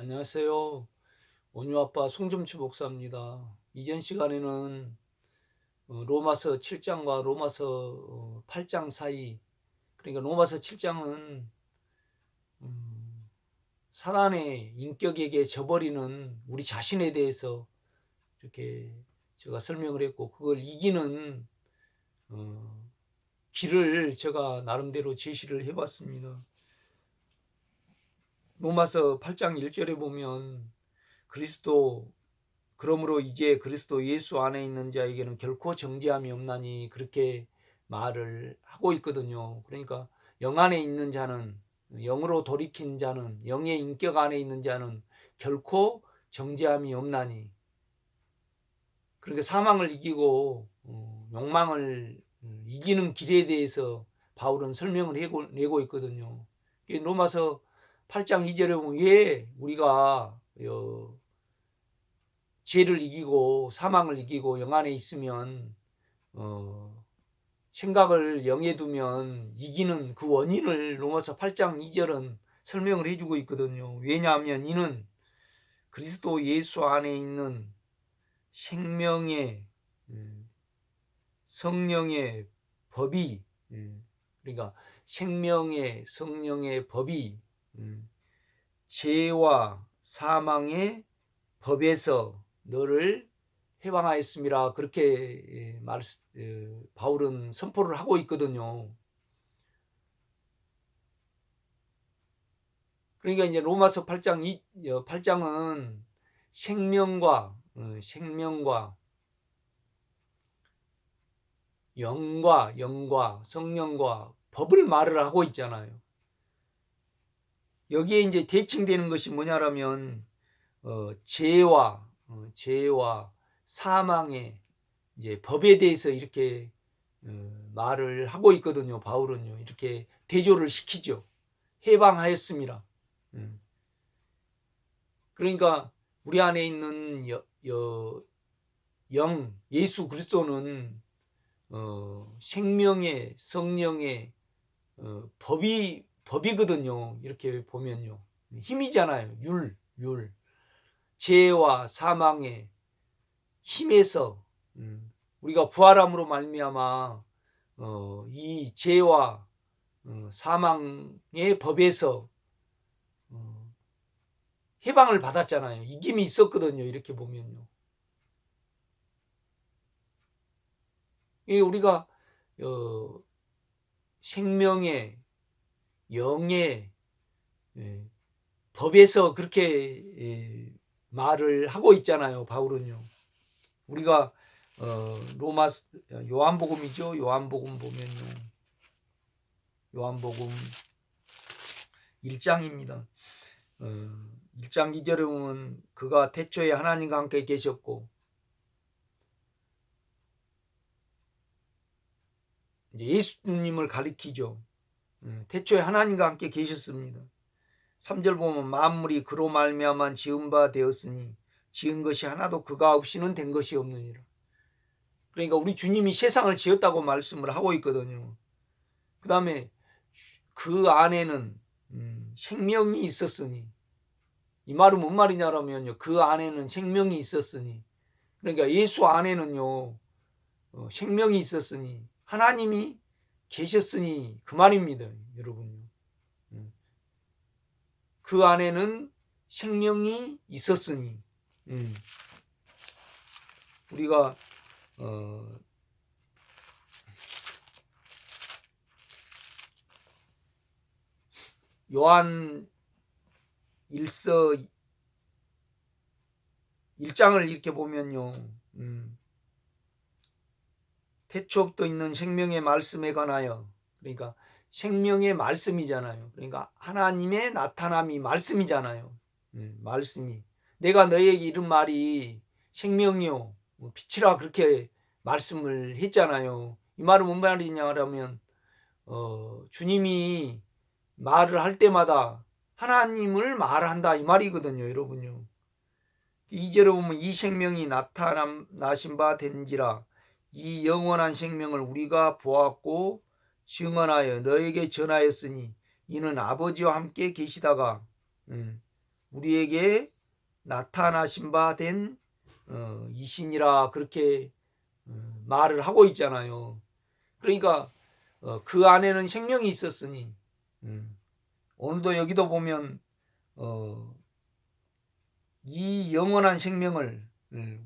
안녕하세요. 온유아빠 송점치 목사입니다. 이전 시간에는 로마서 7장과 로마서 8장 사이, 그러니까 로마서 7장은 사단의 인격에게 져버리는 우리 자신에 대해서 이렇게 제가 설명을 했고, 그걸 이기는 길을 제가 나름대로 제시를 해봤습니다. 로마서 8장 1절에 보면 그러므로 이제 그리스도 예수 안에 있는 자에게는 결코 정죄함이 없나니, 그렇게 말을 하고 있거든요. 그러니까 영 안에 있는 자는, 영으로 돌이킨 자는, 영의 인격 안에 있는 자는 결코 정죄함이 없나니, 그렇게 사망을 이기고 욕망을 이기는 길에 대해서 바울은 설명을 내고 있거든요. 로마서 8장 2절에 보면 왜 우리가 죄를 이기고 사망을 이기고 영 안에 있으면 생각을 영에 두면 이기는 그 원인을 로마서 8장 2절은 설명을 해주고 있거든요. 왜냐하면 이는 그리스도 예수 안에 있는 생명의 성령의 법이, 그러니까 생명의 성령의 법이 죄와 사망의 법에서 너를 해방하였습니다. 그렇게 바울은 선포를 하고 있거든요. 그러니까 이제 로마서 8장은 생명과 영과 성령과 법을 말을 하고 있잖아요. 여기에 이제 대칭되는 것이 뭐냐라면 죄와 사망의 이제 법에 대해서 이렇게 말을 하고 있거든요. 바울은요. 이렇게 대조를 시키죠. 해방하였습니다. 그러니까 우리 안에 있는 영 예수 그리스도는 생명의 성령의 법이거든요. 이렇게 보면요. 힘이잖아요. 율. 죄와 사망의 힘에서 우리가 부활함으로 말미암아 이 죄와 사망의 법에서 해방을 받았잖아요. 이김이 있었거든요. 이렇게 보면요. 우리가 생명의 영의 법에서 그렇게 말을 하고 있잖아요. 바울은요. 우리가 요한복음이죠. 요한복음 보면요. 요한복음 1장입니다. 1장 2절에 보면 그가 태초에 하나님과 함께 계셨고, 이제 예수님을 가리키죠. 태초에 하나님과 함께 계셨습니다. 3절 보면 만물이 그로 말미암아 지은 바 되었으니 지은 것이 하나도 그가 없이는 된 것이 없느니라. 그러니까 우리 주님이 세상을 지었다고 말씀을 하고 있거든요. 그 다음에 그 안에는 생명이 있었으니, 이 말은 뭔 말이냐면요, 그 안에는 생명이 있었으니, 그러니까 예수 안에는요 생명이 있었으니 하나님이 계셨으니 그 말입니다. 여러분요. 그 안에는 생명이 있었으니, 우리가 요한 1서 1장을 이렇게 보면요, 태초부터 있는 생명의 말씀에 관하여, 그러니까 생명의 말씀이잖아요. 그러니까 하나님의 나타남이 말씀이잖아요. 말씀이, 내가 너에게 이른 말이 생명이요 빛이라, 그렇게 말씀을 했잖아요. 이 말은 뭔 말이냐면 주님이 말을 할 때마다 하나님을 말한다 이 말이거든요. 여러분요. 2절에 보면 이 생명이 나신 바 된지라, 이 영원한 생명을 우리가 보았고 증언하여 너에게 전하였으니 이는 아버지와 함께 계시다가 우리에게 나타나신 바 된 이신이라 그렇게 말을 하고 있잖아요. 그러니까 그 안에는 생명이 있었으니 오늘도 여기도 보면 이 영원한 생명을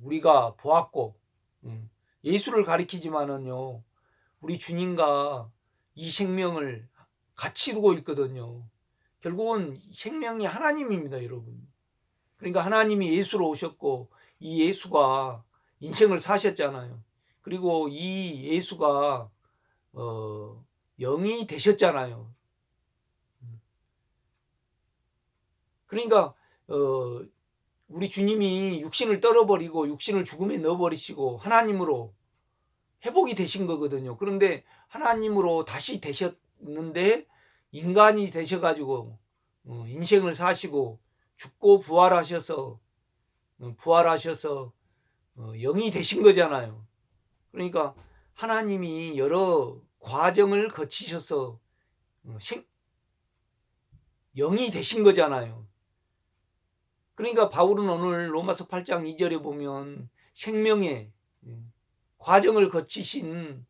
우리가 보았고 예수를 가리키지만은요 우리 주님과 이 생명을 같이 두고 있거든요. 결국은 생명이 하나님입니다, 여러분. 그러니까 하나님이 예수로 오셨고 이 예수가 인생을 사셨잖아요. 그리고 이 예수가 영이 되셨잖아요. 그러니까 우리 주님이 육신을 떨어버리고 육신을 죽음에 넣어버리시고 하나님으로 회복이 되신 거거든요. 그런데 하나님으로 다시 되셨는데 인간이 되셔가지고 인생을 사시고 죽고 부활하셔서 영이 되신 거잖아요. 그러니까 하나님이 여러 과정을 거치셔서 영이 되신 거잖아요. 그러니까 바울은 오늘 로마서 8장 2절에 보면 생명의 과정을 거치신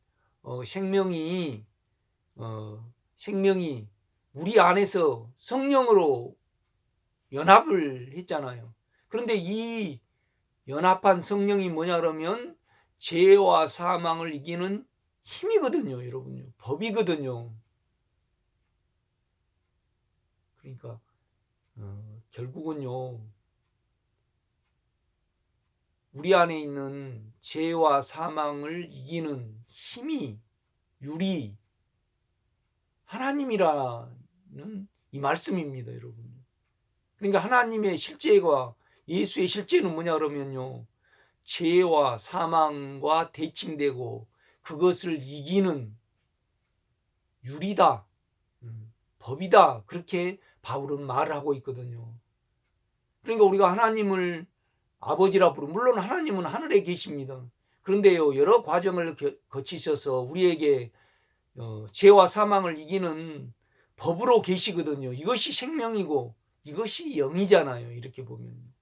생명이 우리 안에서 성령으로 연합을 했잖아요. 그런데 이 연합한 성령이 뭐냐 그러면 죄와 사망을 이기는 힘이거든요, 여러분요. 법이거든요. 그러니까 결국은요. 우리 안에 있는 죄와 사망을 이기는 힘이 유리 하나님이라는 이 말씀입니다, 여러분. 그러니까 하나님의 실제가 예수의 실제는 뭐냐 그러면요. 죄와 사망과 대칭되고 그것을 이기는 유리다. 법이다. 그렇게 바울은 말을 하고 있거든요. 그러니까 우리가 하나님을 아버지라 부르 물론 하나님은 하늘에 계십니다. 그런데요. 여러 과정을 거치셔서 우리에게 죄와 사망을 이기는 법으로 계시거든요. 이것이 생명이고 이것이 영이잖아요. 이렇게 보면.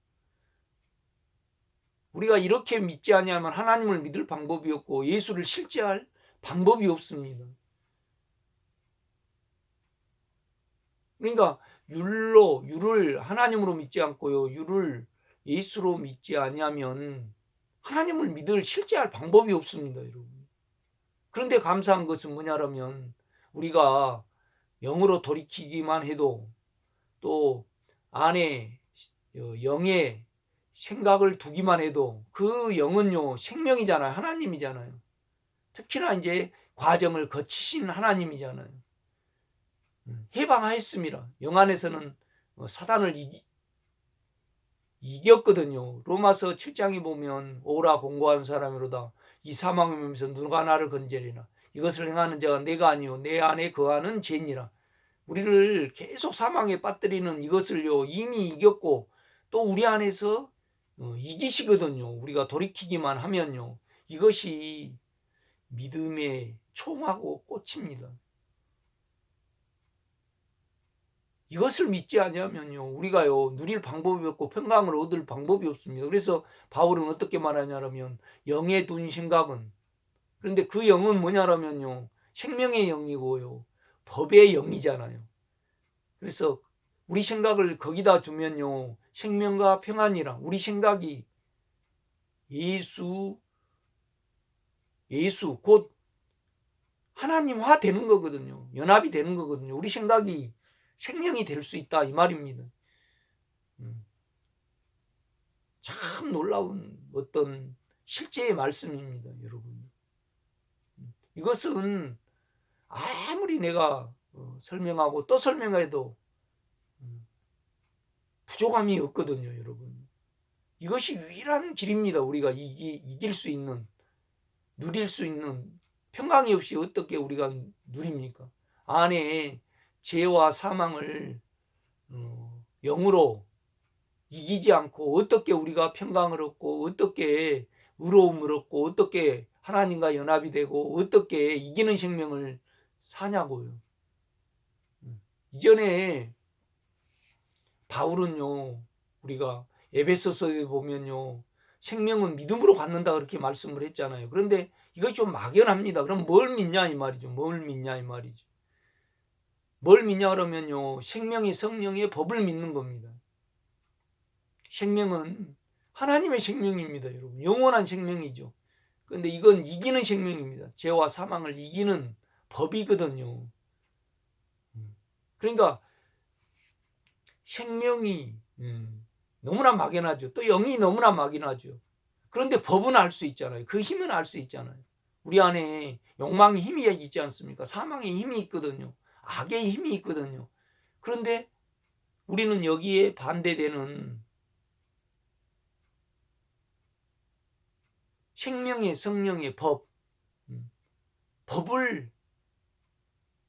우리가 이렇게 믿지 아니하면 하나님을 믿을 방법이 없고 예수를 실제할 방법이 없습니다. 그러니까 율을 하나님으로 믿지 않고요. 율을 예수로 믿지 아니하면 하나님을 믿을 실제할 방법이 없습니다, 여러분. 그런데 감사한 것은 뭐냐면 우리가 영으로 돌이키기만 해도 또 안에 영의 생각을 두기만 해도 그 영은요 생명이잖아요. 하나님이잖아요. 특히나 이제 과정을 거치신 하나님이잖아요. 해방하였습니다. 영 안에서는 사단을 이겼거든요. 로마서 7장에 보면 오라 공고한 사람이로다 이 사망의 몸에서 누가 나를 건져리나 이것을 행하는 자가 내가 아니요 내 안에 거하는 죄니라. 우리를 계속 사망에 빠뜨리는 이것을요 이미 이겼고 또 우리 안에서 이기시거든요. 우리가 돌이키기만 하면요. 이것이 믿음의 총하고 꽃입니다. 이것을 믿지 않으면요 우리가요 누릴 방법이 없고 평강을 얻을 방법이 없습니다. 그래서 바울은 어떻게 말하냐면 영에 둔 생각은 그런데 그 영은 뭐냐면요 생명의 영이고요 법의 영이잖아요. 그래서 우리 생각을 거기다 두면요 생명과 평안이라 우리 생각이 예수 곧 하나님화 되는 거거든요. 연합이 되는 거거든요. 우리 생각이 생명이 될 수 있다 이 말입니다. 참 놀라운 어떤 실제의 말씀입니다, 여러분. 이것은 아무리 내가 설명하고 또 설명해도 부족함이 없거든요, 여러분. 이것이 유일한 길입니다. 우리가 이길 수 있는 누릴 수 있는 평강이 없이 어떻게 우리가 누립니까? 안에 죄와 사망을 영으로 이기지 않고 어떻게 우리가 평강을 얻고 어떻게 의로움을 얻고 어떻게 하나님과 연합이 되고 어떻게 이기는 생명을 사냐고요. 이전에 바울은요 우리가 에베소서에 보면요, 생명은 믿음으로 갖는다 그렇게 말씀을 했잖아요. 그런데 이것이 좀 막연합니다. 그럼 뭘 믿냐 이 말이죠. 뭘 믿냐 이 말이죠. 뭘 믿냐 그러면요, 생명의 성령의 법을 믿는 겁니다. 생명은 하나님의 생명입니다, 여러분. 영원한 생명이죠. 그런데 이건 이기는 생명입니다. 죄와 사망을 이기는 법이거든요. 그러니까 생명이 너무나 막연하죠. 또 영이 너무나 막연하죠. 그런데 법은 알 수 있잖아요. 그 힘은 알 수 있잖아요. 우리 안에 욕망의 힘이 있지 않습니까? 사망의 힘이 있거든요. 악의 힘이 있거든요. 그런데 우리는 여기에 반대되는 생명의 성령의 법, 법을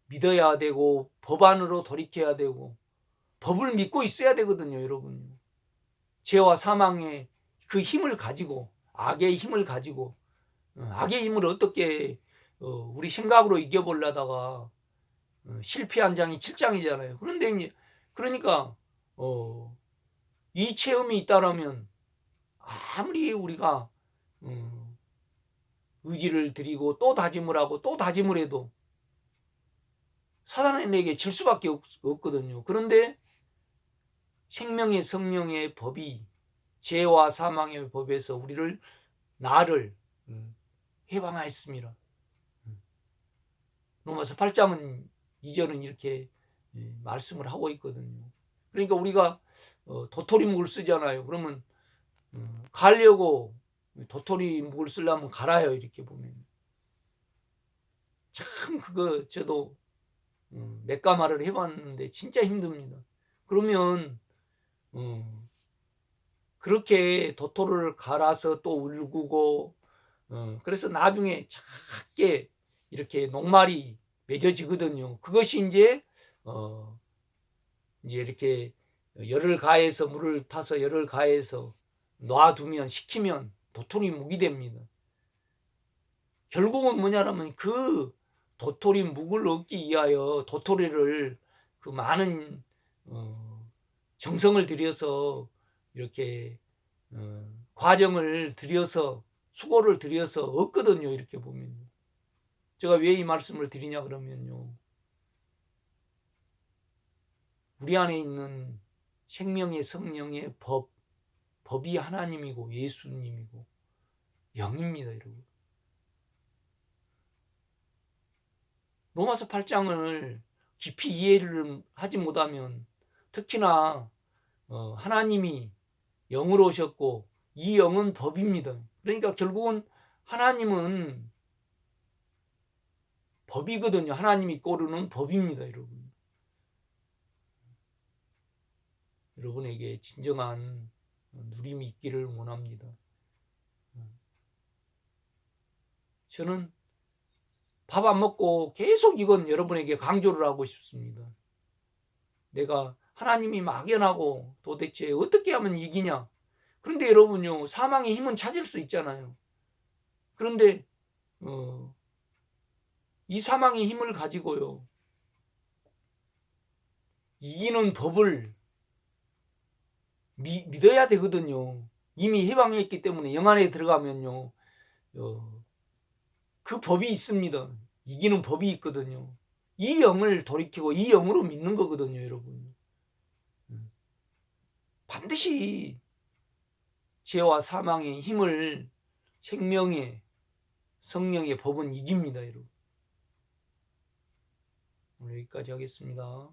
믿어야 되고 법 안으로 돌이켜야 되고 법을 믿고 있어야 되거든요, 여러분. 죄와 사망의 그 힘을 가지고, 악의 힘을 가지고, 악의 힘을 어떻게 우리 생각으로 이겨보려다가 실패한 장이 7장이잖아요. 그런데 이제 그러니까 이 체험이 있다라면 아무리 우리가 의지를 들이고 또 다짐을 하고 또 다짐을 해도 사단에게 질 수밖에 없거든요. 그런데 생명의 성령의 법이 죄와 사망의 법에서 나를 해방하였습니다. 로마서 8장은 2절은 이렇게 말씀을 하고 있거든요. 그러니까 우리가 도토리묵을 쓰잖아요. 그러면 갈려고 도토리묵을 쓰려면 갈아요. 이렇게 보면 참 그거 저도 몇 가마를 해봤는데 진짜 힘듭니다. 그러면 그렇게 도토리를 갈아서 또 울구고 그래서 나중에 작게 이렇게 녹말이 맺어지거든요. 그것이 이제 이렇게 열을 가해서 물을 타서 열을 가해서 놔두면 식히면 도토리 묵이 됩니다. 결국은 뭐냐면 그 도토리 묵을 얻기 위하여 도토리를 그 많은 정성을 들여서 이렇게 과정을 들여서 수고를 들여서 얻거든요. 이렇게 보면 제가 왜 이 말씀을 드리냐 그러면요, 우리 안에 있는 생명의 성령의 법이 하나님이고 예수님이고 영입니다, 여러분. 로마서 8장을 깊이 이해를 하지 못하면 특히나 하나님이 영으로 오셨고 이 영은 법입니다. 그러니까 결국은 하나님은 법이거든요. 하나님이 꼬르는 법입니다, 여러분. 여러분에게 진정한 누림이 있기를 원합니다. 저는 밥 안 먹고 계속 이건 여러분에게 강조를 하고 싶습니다. 내가 하나님이 막연하고 도대체 어떻게 하면 이기냐? 그런데 여러분요, 사망의 힘은 찾을 수 있잖아요. 그런데 이 사망의 힘을 가지고요, 이기는 법을 믿어야 되거든요. 이미 해방했기 때문에 영 안에 들어가면요, 그 법이 있습니다. 이기는 법이 있거든요. 이 영을 돌이키고 이 영으로 믿는 거거든요, 여러분. 반드시 죄와 사망의 힘을 생명의 성령의 법은 이깁니다, 여러분. 오늘 여기까지 하겠습니다.